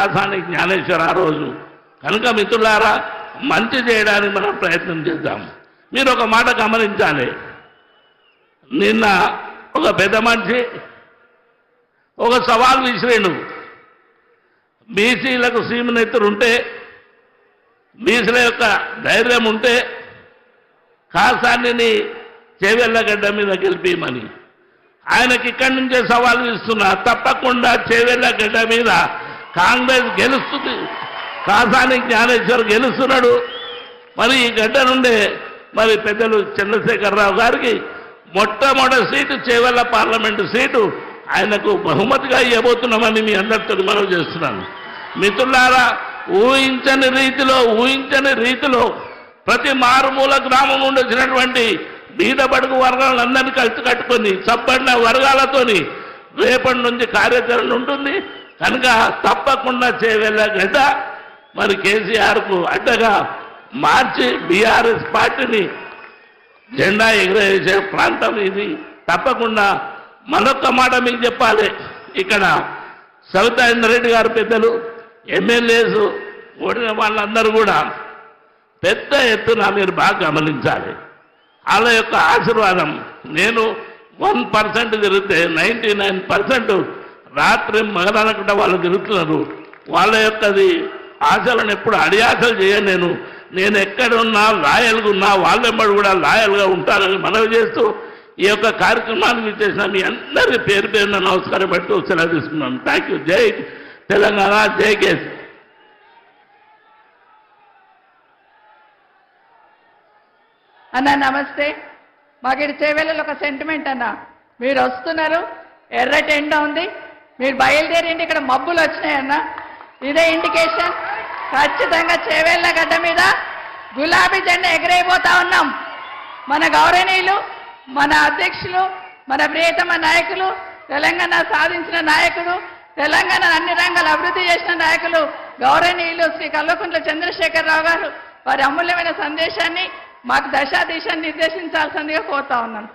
కాసాని జ్ఞానేశ్వర ఆ రోజు కనుక మిత్రులారా మంచి చేయడానికి మనం ప్రయత్నం చేద్దాం. మీరు ఒక మాట గమనించాలి. నిన్న ఒక పెద్ద మనిషి ఒక సవాల్ విసిరేను. బీసీలకు సీమనెత్తురు ఉంటే, బీసీల యొక్క ధైర్యం ఉంటే కాసానిని చేవెళ్ళగడ్డ మీద గెలిపిమని. ఆయనకి ఇక్కడి నుంచే సవాల్ ఇస్తున్నా, తప్పకుండా చేవెళ్ళగడ్డ మీద కాంగ్రెస్ గెలుస్తుంది. కాసాని జ్ఞానేశ్వర్ గెలుస్తున్నాడు. మరి ఈ గడ్డ నుండే మరి పెద్దలు చంద్రశేఖరరావు గారికి మొట్టమొదటి సీటు చేవెళ్ళ పార్లమెంటు సీటు ఆయనకు బహుమతిగా ఇవ్వబోతున్నామని మీ అందరితో మనవి చేస్తున్నాను. మిత్రులారా, ఊహించని రీతిలో ప్రతి మారుమూల గ్రామం నుండి వచ్చినటువంటి బీద బడుగు వర్గాలందరినీ కలిసి కట్టుకొని సబ్బడిన వర్గాలతోని రేపటి నుంచి కార్యాచరణ ఉంటుంది. కనుక తప్పకుండా చేవెళ్ళగడ్డ మరి కేసీఆర్కు అడ్డగా మార్చి బీఆర్ఎస్ పార్టీని జెండా ఎగరేసే ప్రాంతం ఇది. తప్పకుండా మరొక్క మాట మీకు చెప్పాలి. ఇక్కడ సవితా ఇంద్రెడ్డి గారు పెద్దలు, ఎమ్మెల్యేస్ ఓడిన వాళ్ళందరూ కూడా పెద్ద ఎత్తున మీరు బాగా గమనించాలి. వాళ్ళ యొక్క ఆశీర్వాదం. నేను 1% తిరిగితే 99% రాత్రి మగనకుండా వాళ్ళు తిరుగుతున్నారు. వాళ్ళ యొక్కది ఆశలను ఎప్పుడు అడియాసలు చేయను. నేను ఎక్కడున్నా లాయల్గా ఉన్నా వాళ్ళెంబడి కూడా లాయల్గా ఉంటారని మనవి చేస్తూ ఈ యొక్క కార్యక్రమానికి ఇచ్చేసిన మీ అందరి పేరు పేరున నమస్కారం పెడుతూ సెలవు తీసుకున్నాను. Thank you. జై తెలంగాణ, జై కేసీ. అన్న నమస్తే. మాకు ఇక్కడ చేవేళ్ళలో ఒక సెంటిమెంట్ అన్న, మీరు వస్తున్నారు, ఎర్రటి ఎండ ఉంది, మీరు బయలుదేరిండి, ఇక్కడ మబ్బులు వచ్చినాయన్న. ఇదే ఇండికేషన్. ఖచ్చితంగా చేవేళ్ళ గడ్డ మీద గులాబీ జెండా ఎగరైపోతా ఉన్నాం. మన గౌరవనీయులు, మన అధ్యక్షులు, మన ప్రియతమ నాయకులు, తెలంగాణ సాధించిన నాయకుడు, తెలంగాణ అన్ని రంగాల అభివృద్ధి చేసిన నాయకులు గౌరవనీయులు శ్రీ కల్వకుంట్ల చంద్రశేఖరరావు గారు వారి అమూల్యమైన సందేశాన్ని మాకు దశా దిశ నిర్దేశించాల్సిందిగా కోరుతా ఉన్నాను.